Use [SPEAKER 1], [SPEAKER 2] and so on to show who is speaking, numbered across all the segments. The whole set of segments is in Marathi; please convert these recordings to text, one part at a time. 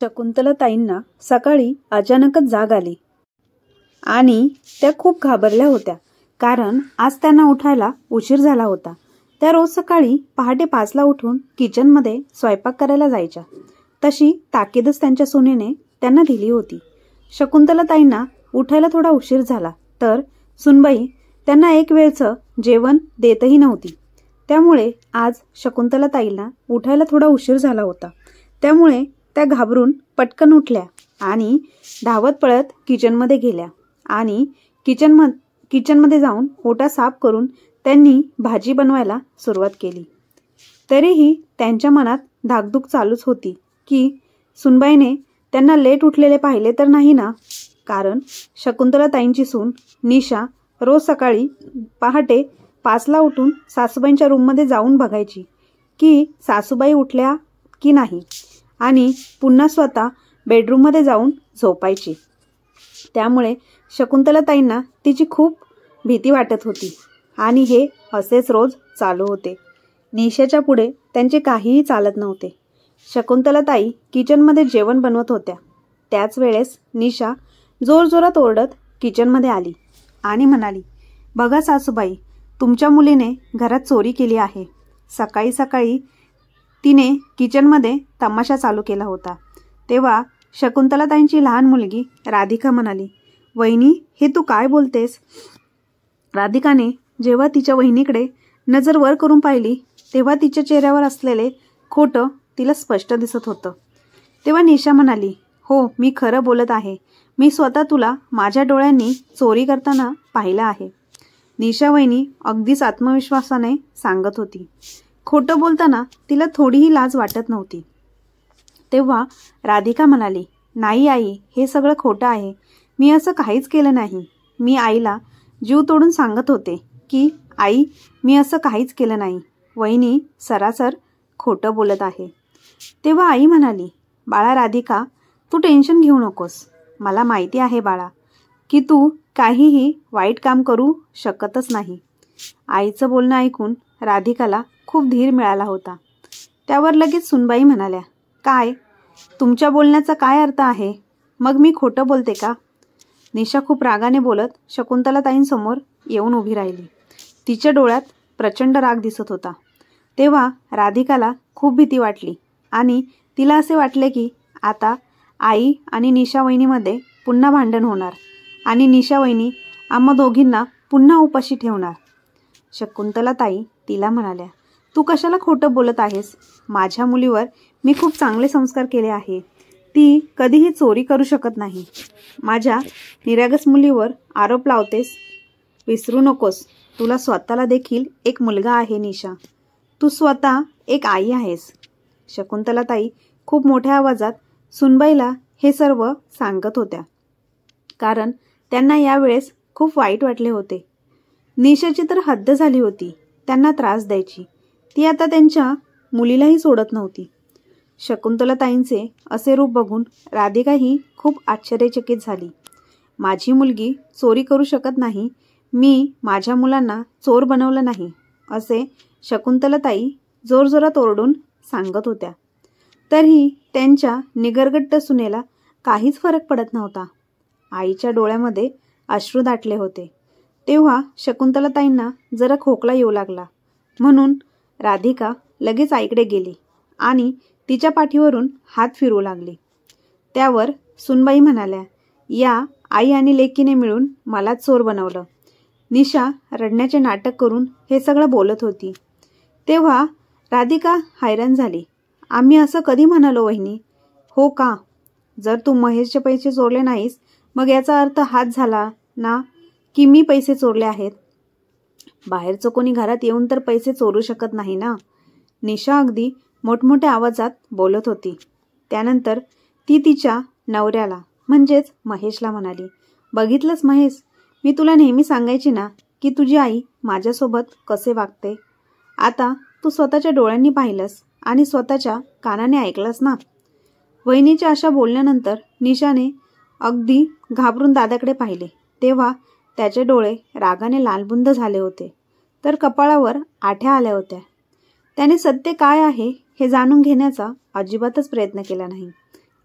[SPEAKER 1] शकुंतलाताईंना सकाळी अचानकच जाग आली आणि त्या खूप घाबरल्या होत्या, कारण आज त्यांना उठायला उशीर झाला होता. त्या रोज सकाळी पहाटे 5ला उठून किचनमध्ये स्वयंपाक करायला जायच्या. तशी ताकीदच त्यांच्या सुनेने त्यांना दिली होती. शकुंतलाताईंना उठायला थोडा उशीर झाला तर सुनबाई त्यांना एक वेळचं जेवण देतही नव्हती. त्यामुळे आज शकुंतलाताईंना उठायला थोडा उशीर झाला होता. त्यामुळे त्या घाबरून पटकन उठल्या आणि धावत पळत किचनमध्ये गेल्या आणि किचनमध्ये जाऊन ओटा साफ करून त्यांनी भाजी बनवायला सुरुवात केली. तरीही त्यांच्या मनात धाकधूक चालूच होती की सुनबाईने त्यांना लेट उठलेले पाहिले तर नाही ना. कारण शकुंतलाताईंची सून निशा रोज सकाळी पहाटे 5ला उठून सासूबाईंच्या रूममध्ये जाऊन बघायची की सासूबाई उठल्या की नाही आणि पुन्हा स्वतः बेडरूममध्ये जाऊन झोपायची. त्यामुळे शकुंतलाताईंना तिची खूप भीती वाटत होती आणि हे असेच रोज चालू होते. निशाच्या पुढे त्यांचे काहीही चालत नव्हते. शकुंतलाताई किचनमध्ये जेवण बनवत होत्या. त्याच वेळेस निशा जोरजोरात ओरडत किचनमध्ये आली आणि म्हणाली, "बघा सासूबाई, तुमच्या मुलीने घरात चोरी केली आहे." सकाळी सकाळी तिने किचनमध्ये तमाशा चालू केला होता. तेव्हा शकुंतलाताईंची लहान मुलगी राधिका म्हणाली, "वहिनी, हे तू काय बोलतेस?" राधिकाने जेव्हा तिच्या वहिनीकडे नजर वर करून पाहिली तेव्हा तिच्या चेहऱ्यावर असलेले खोटं तिला स्पष्ट दिसत होतं. तेव्हा निशा म्हणाली, "हो, मी खरं बोलत आहे. मी स्वतः तुला माझ्या डोळ्यांनी चोरी करताना पाहिलं आहे." निशा वहिनी अगदीच आत्मविश्वासाने सांगत होती. खोटं बोलताना तिला थोडीही लाज वाटत नव्हती. तेव्हा राधिका म्हणाली, "नाही आई, हे सगळं खोटं आहे. मी असं काहीच केलं नाही." मी आईला जीव तोडून सांगत होते की आई, मी असं काहीच केलं नाही. वहिनी सरासर खोटं बोलत आहे. तेव्हा आई म्हणाली, "बाळा राधिका, तू टेन्शन घेऊ नकोस. मला माहिती आहे बाळा की तू काहीही वाईट काम करू शकतच नाही." आईचं बोलणं ऐकून राधिकाला खूप धीर मिळाला होता. त्यावर लगेच सुनबाई म्हणाल्या, "काय? तुमच्या बोलण्याचा काय अर्थ आहे? मग मी खोटं बोलते का?" निशा खूप रागाने बोलत शकुंतलाताईंसमोर येऊन उभी राहिली. तिच्या डोळ्यात प्रचंड राग दिसत होता. तेव्हा राधिकाला खूप भीती वाटली आणि तिला असे वाटले की आता आई आणि निशा वहिनीमध्ये पुन्हा भांडण होणार आणि निशा वहिनी आम्हा दोघींना पुन्हा उपाशी ठेवणार. शकुंतलाताई तिला म्हणाल्या, "तू कशाला खोटं बोलत आहेस? माझ्या मुलीवर मी खूप चांगले संस्कार केले आहे. ती कधीही चोरी करू शकत नाही. माझ्या निरागस मुलीवर आरोप लावतेस? विसरू नकोस, तुला स्वतःला देखील एक मुलगा आहे निशा. तू स्वतः एक आई आहेस." शकुंतलाताई खूप मोठ्या आवाजात सुनबाईला हे सर्व सांगत होत्या, कारण त्यांना यावेळेस खूप वाईट वाटले होते. निशाची तर हद्द झाली होती त्यांना त्रास द्यायची. ती आता त्यांच्या मुलीलाही सोडत नव्हती. शकुंतलाताईंचे असे रूप बघून राधिकाही खूप आश्चर्यचकित झाली. "माझी मुलगी चोरी करू शकत नाही. मी माझ्या मुलांना चोर बनवलं नाही," असे शकुंतलाताई जोरजोरात ओरडून सांगत होत्या. तरीही त्यांच्या निगरगट्ट सुनेला काहीच फरक पडत नव्हता. आईच्या डोळ्यामध्ये अश्रू दाटले होते. तेव्हा शकुंतलाताईंना जरा खोकला येऊ लागला. म्हणून राधिका लगेच आईकडे गेली आणि तिच्या पाठीवरून हात फिरवू लागली. त्यावर सुनबाई म्हणाल्या, "या आई आणि लेकीने मिळून मला चोर बनवलं." निशा रडण्याचे नाटक करून हे सगळं बोलत होती. तेव्हा राधिका हैराण झाली. "आम्ही असं कधी म्हणालो वहिनी?" "हो का? जर तू महेशचे पैसे चोरले नाहीस मग याचा अर्थ हाच झाला ना की मी पैसे चोरले आहेत. बाहेरचं कोणी घरात येऊन तर पैसे चोरू शकत नाही ना." निशा अगदी मोठमोठ्या आवाजात बोलत होती. त्यानंतर ती तिच्या नवऱ्याला म्हणजेच महेशला म्हणाली, "बघितलंस महेश, मी तुला नेहमी सांगायची ना की तुझी आई माझ्यासोबत कसे वागते. आता तू स्वतःच्या डोळ्यांनी पाहिलंस आणि स्वतःच्या कानाने ऐकलंस ना." वहिनीच्या अशा बोलण्यानंतर निशाने अगदी घाबरून दादाकडे पाहिले. तेव्हा त्याचे डोळे रागाने लालबुंद झाले होते तर कपाळावर आठ्या आल्या होत्या. त्याने सत्य काय आहे हे जाणून घेण्याचा अजिबातच प्रयत्न केला नाही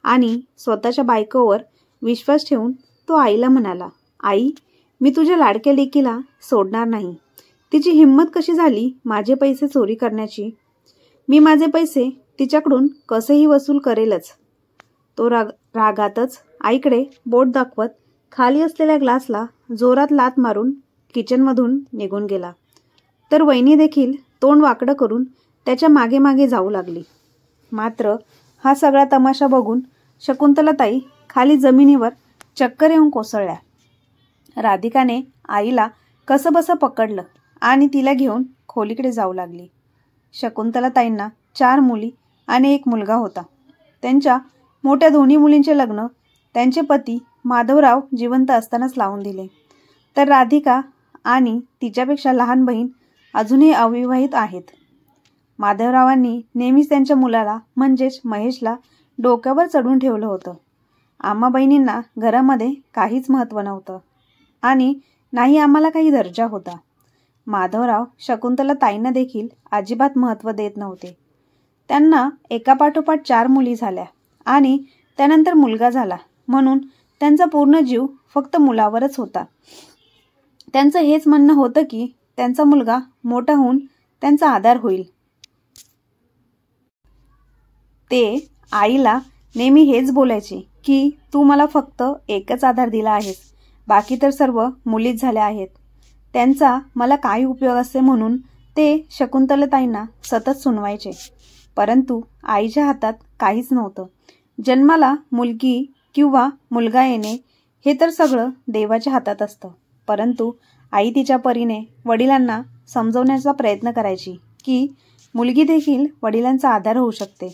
[SPEAKER 1] आणि स्वतःच्या बायकोवर विश्वास ठेवून तो आईला म्हणाला, आई, मी तुझ्या लाडक्या लेकीला सोडणार नाही. तिची हिंमत कशी झाली माझे पैसे चोरी करण्याची? मी माझे पैसे तिच्याकडून कसेही वसूल करेलच. तो रागातच आईकडे बोट दाखवत खाली असलेल्या ग्लासला जोरात लाथ मारून किचनमधून निघून गेला. तर वहिनी देखील तोंड वाकडं करून त्याच्या मागे मागे जाऊ लागली. मात्र हा सगळा तमाशा बघून शकुंतलाताई खाली जमिनीवर चक्कर येऊन कोसळल्या. राधिकाने आईला कसंबसं पकडलं आणि तिला घेऊन खोलीकडे जाऊ लागली. शकुंतलाताईंना 4 मुली आणि 1 मुलगा होता. त्यांच्या मोठ्या दोन्ही मुलींचे लग्न त्यांचे पती माधवराव जिवंत असतानाच लावून दिले. तर राधिका आणि तिच्यापेक्षा लहान बहीण अजूनही अविवाहित आहेत. माधवरावांनी नेहमीच त्यांच्या मुलाला म्हणजेच महेशला डोक्यावर चढून ठेवलं होतं. आम्हा बहिणींना घरामध्ये काहीच महत्त्व नव्हतं आणि नाही आम्हाला काही दर्जा होता. माधवराव शकुंतलाताईंना देखील अजिबात महत्त्व देत नव्हते. त्यांना एकापाठोपाठ 4 मुली झाल्या आणि त्यानंतर मुलगा झाला म्हणून त्यांचा पूर्ण जीव फक्त मुलावरच होता. त्यांचं हेच म्हणणं होतं की त्यांचा मुलगा मोठा होऊन त्यांचा आधार होईल. ते आईला नेहमी हेच बोलायचे की तू मला फक्त एकच आधार दिला आहेस, बाकी तर सर्व मुलीच झाल्या आहेत. त्यांचा मला काय उपयोग असे म्हणून ते शकुंतलाताईंना सतत सुनवायचे. परंतु आईच्या हातात काहीच नव्हतं. जन्माला मुलगी किंवा मुलगा येणे हे तर सगळं देवाच्या हातात असतं. परंतु आई तिच्या परीने वडिलांना समजवण्याचा प्रयत्न करायची की मुलगी देखील वडिलांचा आधार होऊ शकते.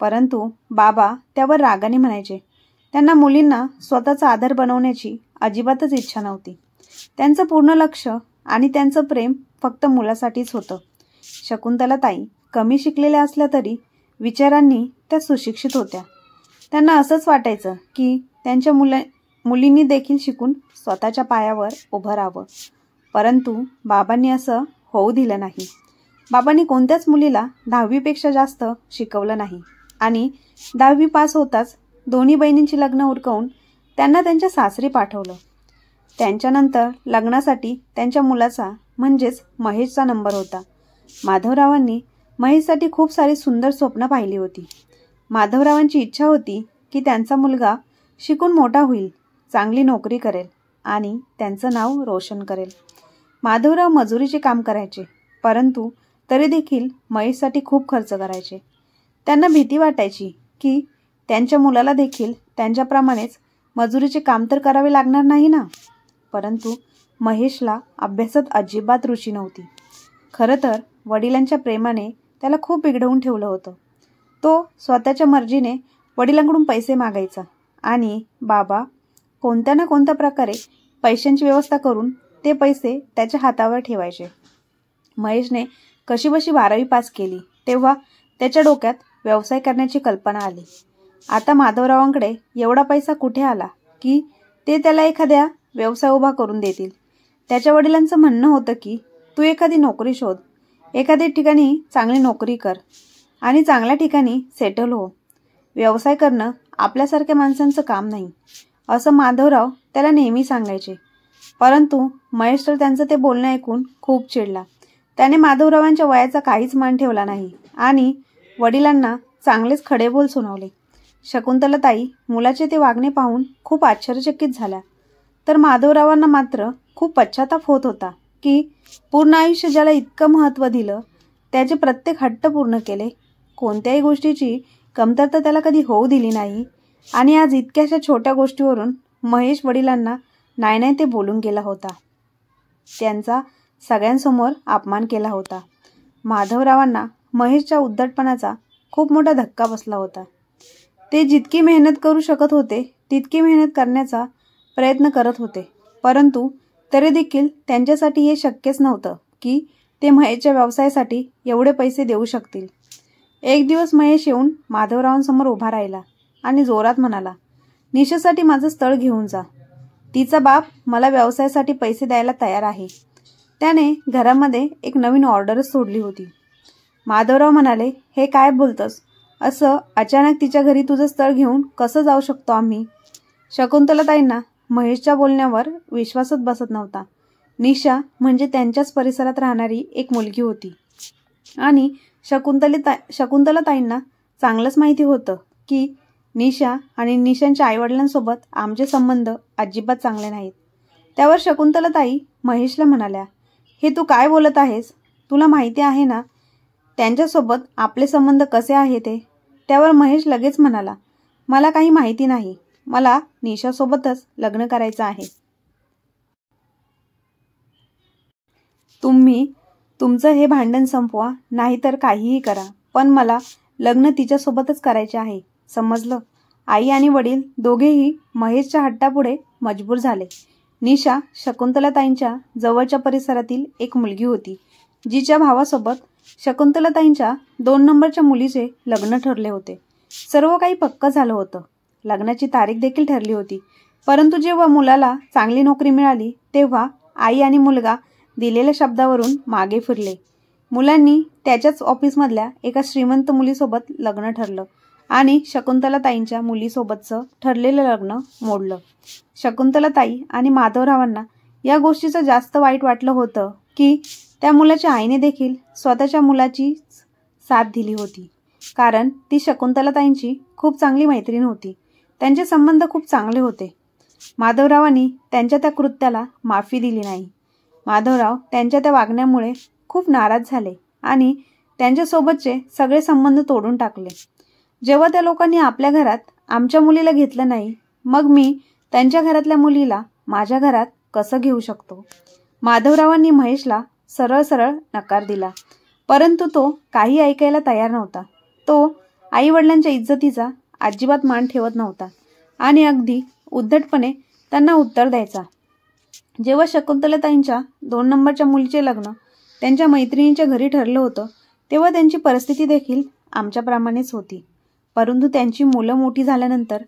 [SPEAKER 1] परंतु बाबा त्यावर रागाने म्हणायचे. त्यांना मुलींना स्वतःचा आधार बनवण्याची अजिबातच इच्छा नव्हती. त्यांचं पूर्ण लक्ष आणि त्यांचं प्रेम फक्त मुलासाठीच होतं. शकुंतलाताई कमी शिकलेल्या असल्या तरी विचारांनी त्या सुशिक्षित होत्या. त्यांना असंच वाटायचं की त्यांच्या मुलींनी देखील शिकून स्वतःच्या पायावर उभं राहावं. परंतु बाबांनी असं होऊ दिलं नाही. बाबांनी कोणत्याच मुलीला 10वीपेक्षा जास्त शिकवलं नाही आणि 10वी पास होताच दोन्ही बहिणींची लग्न उरकवून त्यांना त्यांच्या सासरी पाठवलं. त्यांच्यानंतर लग्नासाठी त्यांच्या मुलाचा म्हणजेच महेशचा नंबर होता. माधवरावांनी महेशसाठी खूप सारी सुंदर स्वप्न पाहिली होती. माधवरावांची इच्छा होती की त्यांचा मुलगा शिकून मोठा होईल, चांगली नोकरी करेल आणि त्यांचं नाव रोशन करेल. माधवराव मजुरीचे काम करायचे, परंतु तरी देखील महेशसाठी खूप खर्च करायचे. त्यांना भीती वाटायची की त्यांच्या मुलाला देखील त्यांच्याप्रमाणेच मजुरीचे काम तर करावे लागणार नाही ना. परंतु महेशला अभ्यासात अजिबात रुची नव्हती. खरं तर वडिलांच्या प्रेमाने त्याला खूप बिघडवून ठेवलं होतं. तो स्वतःच्या मर्जीने वडिलांकडून पैसे मागायचा आणि बाबा कोणत्या ना कोणत्या प्रकारे पैशांची व्यवस्था करून ते पैसे त्याच्या हातावर ठेवायचे. महेशने कशीबशी 12वी पास केली तेव्हा त्याच्या डोक्यात व्यवसाय करण्याची कल्पना आली. आता माधवरावांकडे एवढा पैसा कुठे आला की ते त्याला एखाद्या व्यवसाय उभा करून देतील. त्याच्या वडिलांचं म्हणणं होतं की तू एखादी नोकरी शोध, एखाद्या ठिकाणी चांगली नोकरी कर आणि चांगल्या ठिकाणी सेटल हो. व्यवसाय करणं आपल्यासारख्या माणसांचं काम नाही, असं माधवराव त्याला नेहमी सांगायचे. परंतु महेश तर त्यांचं ते बोलणं ऐकून खूप चिडला. त्याने माधवरावांच्या वयाचा काहीच मान ठेवला नाही आणि वडिलांना चांगलेच खडेबोल सुनावले. शकुंतलाताई मुलाचे ते वागणे पाहून खूप आश्चर्यचकित झाल्या. तर माधवरावांना मात्र खूप पश्चाताप होत होता की पूर्ण आयुष्य ज्याला इतकं महत्त्व दिलं त्याचे प्रत्येक हट्ट पूर्ण केले, कोणत्याही गोष्टीची कमतरता त्याला कधी होऊ दिली नाही आणि आज इतक्याशा छोट्या गोष्टीवरून महेश वडिलांना नाही नाही ते बोलून गेला होता. त्यांचा सगळ्यांसमोर अपमान केला होता. माधवरावांना महेशच्या उद्धटपणाचा खूप मोठा धक्का बसला होता. ते जितकी मेहनत करू शकत होते तितकी मेहनत करण्याचा प्रयत्न करत होते, परंतु तरी देखील त्यांच्यासाठी हे शक्यच नव्हतं की ते महेशच्या व्यवसायासाठी एवढे पैसे देऊ शकतील. एक दिवस महेश येऊन माधवरावांसमोर उभा राहिला आणि जोरात म्हणाला, निशासाठी माझं स्थळ घेऊन जा. तिचा बाप मला व्यवसायासाठी पैसे द्यायला तयार आहे. त्याने घरामध्ये एक नवीन ऑर्डरच सोडली होती. माधवराव म्हणाले, हे काय बोलतोस? असं अचानक तिच्या घरी तुझं स्थळ घेऊन कसं जाऊ शकतो आम्ही? शकुंतलाताईंना महेशच्या बोलण्यावर विश्वासच बसत नव्हता. निशा म्हणजे त्यांच्याच परिसरात राहणारी एक मुलगी होती आणि शकुंतलाताईंना चांगलंच माहिती होतं की निशा आणि निशांच्या आईवडिलांसोबत आमचे संबंध अजिबात चांगले नाहीत. त्यावर शकुंतलाताई महेशला म्हणाल्या, हे तू काय बोलत आहेस? तुला माहिती आहे ना त्यांच्यासोबत आपले संबंध कसे आहे ते? त्यावर महेश लगेच म्हणाला, मला काही माहिती नाही. मला निशासोबतच लग्न करायचं आहे. तुम्ही तुमचं हे भांडण संपवा, नाहीतर काहीही करा, पण मला लग्न तिच्यासोबतच करायचे आहे. समजलं? आई आणि वडील दोघेही महेशच्या हट्टापुढे मजबूर झाले. निशा शकुंतलाताईंच्या जवळच्या परिसरातील एक मुलगी होती, जिच्या भावासोबत शकुंतलाताईंच्या 2 नंबरच्या मुलीचे लग्न ठरले होते. सर्व काही पक्क झालं होतं. लग्नाची तारीख देखील ठरली होती. परंतु जेव्हा मुलाला चांगली नोकरी मिळाली तेव्हा आई आणि मुलगा दिलेल्या शब्दावरून मागे फिरले. मुलांनी त्याच्याच ऑफिसमधल्या एका श्रीमंत मुलीसोबत लग्न ठरलं आणि शकुंतलाताईंच्या मुलीसोबतचं ठरलेलं लग्न मोडलं. शकुंतलाताई आणि माधवरावांना या गोष्टीचं जास्त वाईट वाटलं होतं की त्या मुलाच्या आईने देखील स्वतःच्या मुलाची साथ दिली होती, कारण ती शकुंतलाताईंची खूप चांगली मैत्रीण होती. त्यांचे संबंध खूप चांगले होते. माधवरावांनी त्यांच्या त्या कृत्याला माफी दिली नाही. माधवराव त्यांच्या त्या वागण्यामुळे खूप नाराज झाले आणि त्यांच्यासोबतचे सगळे संबंध तोडून टाकले. जेव्हा त्या लोकांनी आपल्या घरात आमच्या मुलीला घेतलं नाही, मग मी त्यांच्या घरातल्या मुलीला माझ्या घरात कसं घेऊ शकतो? माधवरावांनी महेशला सरळ सरळ नकार दिला, परंतु तो काही ऐकायला तयार नव्हता. तो आई वडिलांच्या इज्जतीचा अजिबात मान ठेवत नव्हता आणि अगदी उद्धटपणे त्यांना उत्तर द्यायचा. जेव्हा शकुंतलाताईंच्या 2 नंबरच्या मुलीचे लग्न त्यांच्या मैत्रिणीच्या घरी ठरलं होतं तेव्हा त्यांची परिस्थिती देखील आमच्याप्रमाणेच होती. परंतु त्यांची मुलं मोठी झाल्यानंतर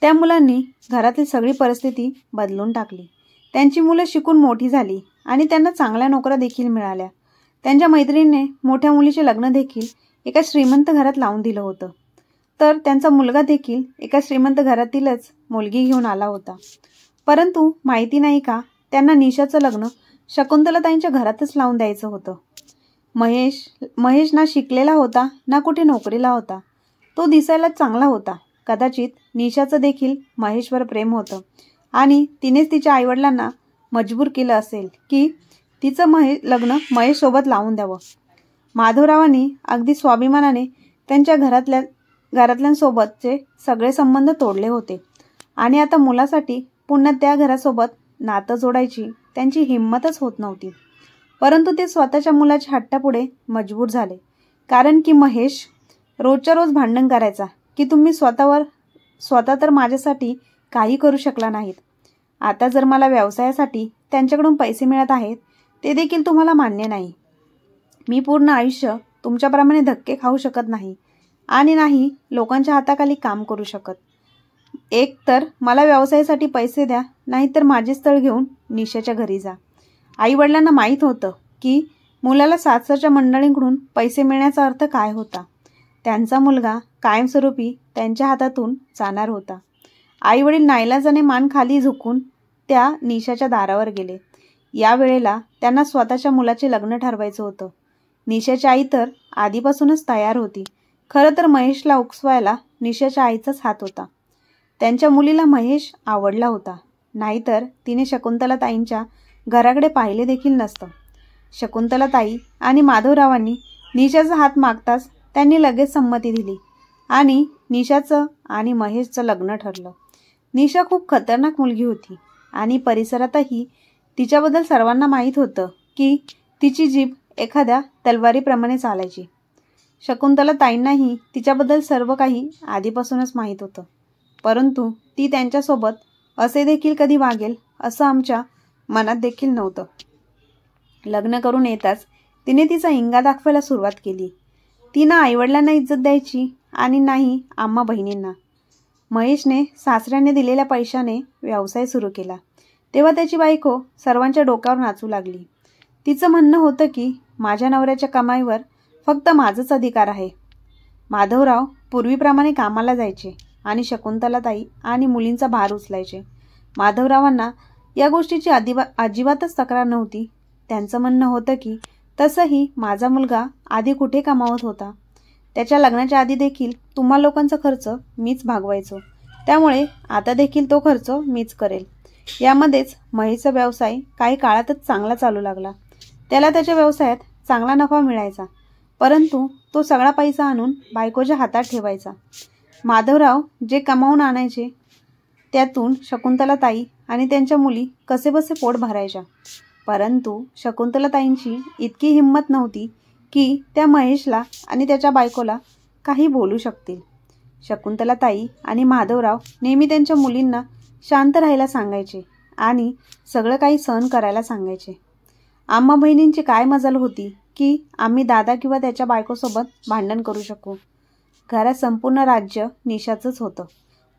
[SPEAKER 1] त्या मुलांनी घरातील सगळी परिस्थिती बदलून टाकली. त्यांची मुलं शिकून मोठी झाली आणि त्यांना चांगल्या नोकऱ्या देखील मिळाल्या. त्यांच्या मैत्रिणीने मोठ्या मुलीचे लग्न देखील एका श्रीमंत घरात लावून दिलं होतं, तर त्यांचा मुलगा देखील एका श्रीमंत घरातीलच मुलगी घेऊन आला होता. परंतु माहिती नाही का त्यांना निशाचं लग्न शकुंतलाताईंच्या घरातच लावून द्यायचं होतं. महेश ना शिकलेला होता ना कुठे नोकरीला होता. तो दिसायला चांगला होता. कदाचित निशाचं देखील महेशवर प्रेम होतं आणि तिनेच तिच्या आईवडिलांना मजबूर केलं असेल की तिचं लग्न महेशसोबत लावून द्यावं. माधवरावांनी अगदी स्वाभिमानाने त्यांच्या घरातल्यांसोबतचे सगळे संबंध तोडले होते आणि आता मुलासाठी पुन्हा त्या घरासोबत नातं जोडायची त्यांची हिंमतच होत नव्हती. परंतु ते स्वतःच्या मुलाच्या हट्टापुढे मजबूर झाले, कारण की महेश रोजच्या रोज भांडण करायचा की तुम्ही स्वतः तर माझ्यासाठी काही करू शकला नाहीत. आता जर मला व्यवसायासाठी त्यांच्याकडून पैसे मिळत आहेत ते देखील तुम्हाला मान्य नाही. मी पूर्ण आयुष्य तुमच्याप्रमाणे धक्के खाऊ शकत नाही आणि नाही लोकांच्या हाताखाली काम करू शकत. एक तर मला व्यवसायासाठी पैसे द्या, नाहीतर माझे स्थळ घेऊन निशाच्या घरी जा. आई वडिलांना माहीत होतं की मुलाला सासरच्या मंडळींकडून पैसे मिळण्याचा अर्थ काय होता. त्यांचा मुलगा कायमस्वरूपी त्यांच्या हातातून जाणार होता. आई वडील नाईलाजाने मान खाली झुकून त्या निशाच्या दारावर गेले. या वेळेला त्यांना स्वतःच्या मुलाचे लग्न ठरवायचं होतं. निशाची आई तर आधीपासूनच तयार होती. खरं तर महेशला उकसवायला निशाच्या आईचाच हात होता. त्यांच्या मुलीला महेश आवडला होता, नाहीतर तिने शकुंतलाताईंच्या घराकडे पाहिले देखील नसतं. शकुंतलाताई आणि माधवरावांनी निशाचा हात मागताच त्यांनी लगेच संमती दिली आणि निशाचं आणि महेशचं लग्न ठरलं. निशा खूप खतरनाक मुलगी होती आणि परिसरातही तिच्याबद्दल सर्वांना माहीत होतं की तिची जीभ एखाद्या तलवारीप्रमाणे चालायची. शकुंतलाताईंनाही तिच्याबद्दल सर्व काही आधीपासूनच माहीत होतं, परंतु ती त्यांच्यासोबत असे देखील कधी वागेल असं आमच्या मनात देखील नव्हतं. लग्न करून येताच तिने तिचा हिंगा दाखवायला सुरुवात केली. ती ना आईवडिलांना इज्जत द्यायची आणि नाही आम्हा बहिणींना. महेशने सासऱ्याने दिलेल्या पैशाने व्यवसाय सुरू केला तेव्हा त्याची बायको सर्वांच्या डोक्यावर नाचू लागली. तिचं म्हणणं होतं की माझ्या नवऱ्याच्या कमाईवर फक्त माझाच अधिकार आहे. माधवराव पूर्वीप्रमाणे कामाला जायचे आणि शकुंतलाताई आणि मुलींचा भार उचलायचे. माधवरावांना या गोष्टीची अजिबातच तक्रार नव्हती. त्यांचं म्हणणं होतं की तसंही माझा मुलगा आधी कुठे कमावत होता. त्याच्या लग्नाच्या आधी देखील तुम्हा लोकांचा खर्च मीच भागवायचो, त्यामुळे आता देखील तो खर्च मीच करेल. यामध्येच महेशचा व्यवसाय काही काळातच चांगला चालू लागला. त्याला त्याच्या व्यवसायात चांगला नफा मिळायचा, परंतु तो सगळा पैसा आणून बायकोच्या हातात ठेवायचा. माधवराव जे कमावून आणायचे त्यातून शकुंतलाताई आणि त्यांच्या मुली कसेबसे पोट भरायच्या. परंतु शकुंतलाताईंची इतकी हिंमत नव्हती की त्या महेशला आणि त्याच्या बायकोला काही बोलू शकतील. शकुंतलाताई आणि माधवराव नेहमी त्यांच्या मुलींना शांत राहायला सांगायचे आणि सगळं काही सहन करायला सांगायचे. आम्हा बहिणींची काय मजाल होती की आम्ही दादा किंवा त्याच्या बायकोसोबत भांडण करू शकू. घरात संपूर्ण राज्य निशाचंच होतं.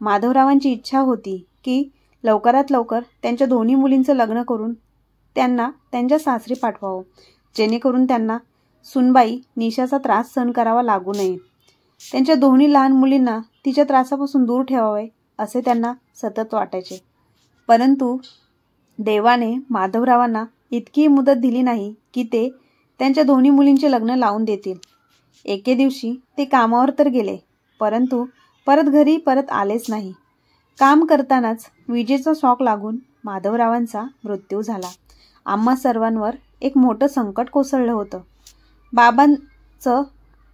[SPEAKER 1] माधवरावांची इच्छा होती की लवकरात लवकर त्यांच्या दोन्ही मुलींचं लग्न करून त्यांना त्यांच्या सासरी पाठवावं, जेणेकरून त्यांना सुनबाई निशाचा त्रास सहन करावा लागू नये. त्यांच्या दोन्ही लहान मुलींना तिच्या त्रासापासून दूर ठेवावे असे त्यांना सतत वाटायचे. परंतु देवाने माधवरावांना इतकी मुदत दिली नाही की ते त्यांच्या दोन्ही मुलींचे लग्न लावून देतील. एके दिवशी ते कामावर तर गेले, परंतु परत घरी परत आलेच नाही. काम करतानाच विजेचा शॉक लागून माधवरावांचा मृत्यू झाला. आम्हा सर्वांवर एक मोठं संकट कोसळलं होतं.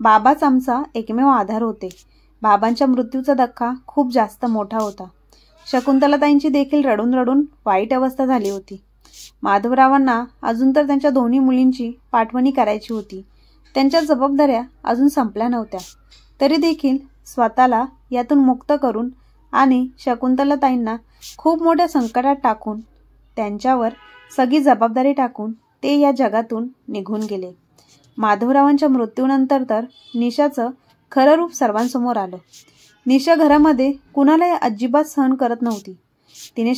[SPEAKER 1] बाबाच आमचा एकमेव आधार होते. बाबांच्या मृत्यूचा धक्का खूप जास्त मोठा होता. शकुंतलाताईंची देखील रडून रडून वाईट अवस्था झाली होती. माधवरावांना अजून तर त्यांच्या दोन्ही मुलींची पाठवणी करायची होती. त्यांच्या जबाबदाऱ्या अजून संपल्या नव्हत्या. तरी देखील स्वतःला यातून मुक्त करून आणि शकुंतलाताईंना खूप मोठ्या संकटात टाकून, त्यांच्यावर सगळी जबाबदारी टाकून ते या जगातून निघून गेले. माधवरावांच्या मृत्यूनंतर तर निशाचं खरं रूप सर्वांसमोर आलं. निशा घरामध्ये कुणालाही अजिबात सहन करत नव्हती. तिने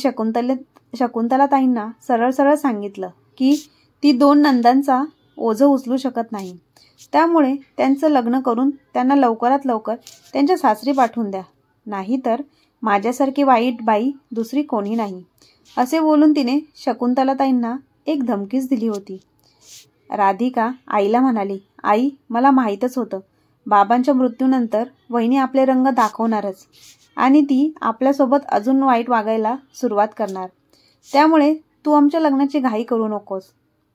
[SPEAKER 1] शकुंतलाताईंना सरळ सरळ सांगितलं की ती 2 नंदांचा ओझं उचलू शकत नाही. त्यामुळे त्यांचं लग्न करून त्यांना लवकरात लवकर त्यांच्या सासरी पाठवून द्या, नाहीतर माझ्यासारखी वाईट बाई दुसरी कोणी नाही, असे बोलून तिने शकुंतलाताईंना एक धमकीच दिली होती. राधिका आईला म्हणाली, आई, मला माहीतच होतं बाबांच्या मृत्यूनंतर वहिनी आपले रंग दाखवणारच आणि ती आपल्यासोबत अजून वाईट वागायला सुरुवात करणार. त्यामुळे तू आमच्या लग्नाची घाई करू नकोस,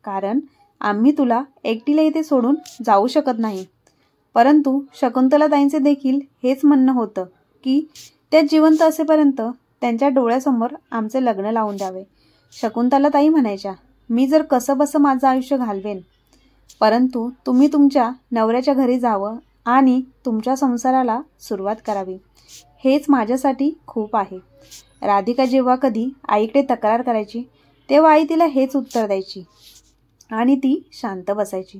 [SPEAKER 1] कारण आम्ही तुला एकटीला इथे सोडून जाऊ शकत नाही. परंतु शकुंतलाताईंचे देखील हेच म्हणणं होतं की त्या जिवंत असेपर्यंत त्यांच्या डोळ्यासमोर आमचे लग्न लावून द्यावे. शकुंतलाताई म्हणायच्या, मी जर कसंबसं माझं आयुष्य घालवेन, परंतु तुम्ही तुमच्या नवऱ्याच्या घरी जावं आणि तुमच्या संसाराला सुरुवात करावी, हेच माझ्यासाठी खूप आहे. राधिका जेव्हा कधी आईकडे तक्रार करायची तेव्हा आई तिला हेच उत्तर द्यायची आणि ती शांत बसायची.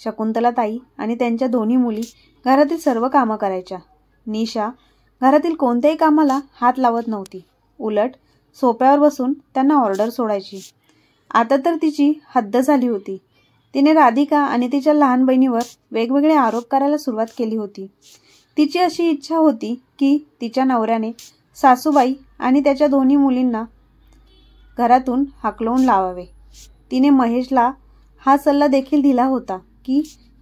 [SPEAKER 1] शकुंतलाताई आणि त्यांच्या दोन्ही मुली घरातील सर्व कामं करायच्या. निशा घरातील कोणत्याही कामाला हात लावत नव्हती. उलट सोप्यावर बसून त्यांना ऑर्डर सोडायची. आता तर तिची हद्द झाली होती. तिने राधिका आणि तिच्या लहान बहिणीवर वेगवेगळे आरोप करायला सुरुवात केली होती. तिची अशी इच्छा होती की तिच्या नवऱ्याने सासूबाई आणि त्याच्या दोन्ही मुलींना घरातून हाकलवून लावावे. तिने महेशला हा सल्ला देखील दिला होता की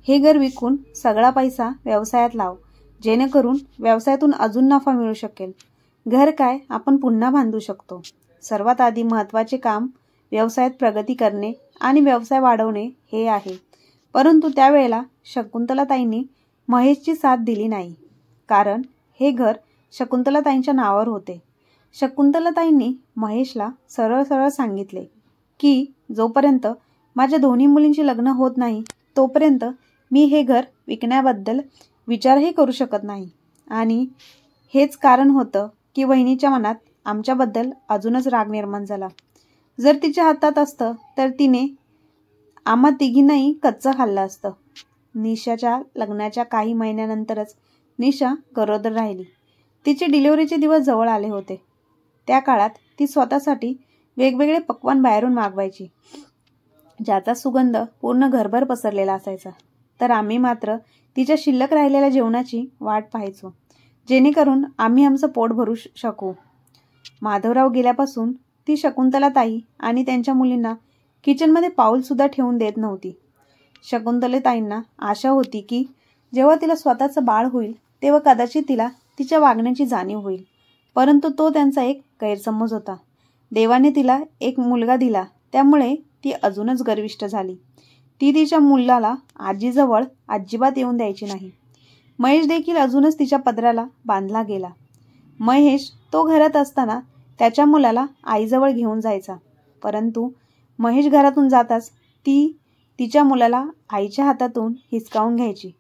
[SPEAKER 1] हे घर विकून सगळा पैसा व्यवसायात लाव, जेणेकरून व्यवसायातून अजून नफा मिळू शकेल. घर काय आपण पुन्हा बांधू शकतो. सर्वात आधी महत्त्वाचे काम व्यवसायात प्रगती करणे आणि व्यवसाय वाढवणे हे आहे. परंतु त्यावेळेला शकुंतलाताईंनी महेशची साथ दिली नाही, कारण हे घर शकुंतलाताईंच्या नावावर होते. शकुंतलाताईंनी महेशला सरळ सरळ सांगितले की जोपर्यंत माझ्या दोन्ही मुलींची लग्न होत नाही तोपर्यंत मी हे घर विकण्याबद्दल विचारही करू शकत नाही. आणि हेच कारण होतं की वहिनीच्या मनात आमच्याबद्दल अजूनच राग निर्माण झाला. जर तिच्या हातात असतं तर तिने आम्हा तिघींनाही कच्चं खाल्लं असतं. निशाच्या लग्नाच्या काही महिन्यानंतरच निशा गरोदर राहिली. तिचे डिलिव्हरीचे दिवस जवळ आले होते. त्या काळात ती स्वतःसाठी वेगवेगळे पक्वान बाहेरून मागवायची, ज्याचा सुगंध पूर्ण घरभर पसरलेला असायचा. तर आम्ही मात्र तिच्या शिल्लक राहिलेल्या जेवणाची वाट पाहायचो. जेणेकरून आम्ही आमचं पोट भरू शकू. माधवराव गेल्यापासून ती शकुंतलाताई आणि त्यांच्या मुलींना किचनमध्ये पाऊलसुद्धा ठेवून देत नव्हती. शकुंतलाताईंना आशा होती की जेव्हा तिला स्वतःचं बाळ होईल तेव्हा कदाचित तिला तिच्या वागण्याची जाणीव होईल. परंतु तो त्यांचा एक गैरसमज होता. देवाने तिला एक मुलगा दिला, त्यामुळे ती अजूनच गर्विष्ठ झाली. ती तिच्या मुलाला आजीजवळ अजिबात येऊन द्यायची नाही. महेश देखील अजूनच तिच्या पदराला बांधला गेला. महेश तो घरात असताना त्याच्या मुलाला आईजवळ घेऊन जायचा, परंतु महेश घरातून जाताच ती तिच्या मुलाला आईच्या हातातून हिसकावून घ्यायची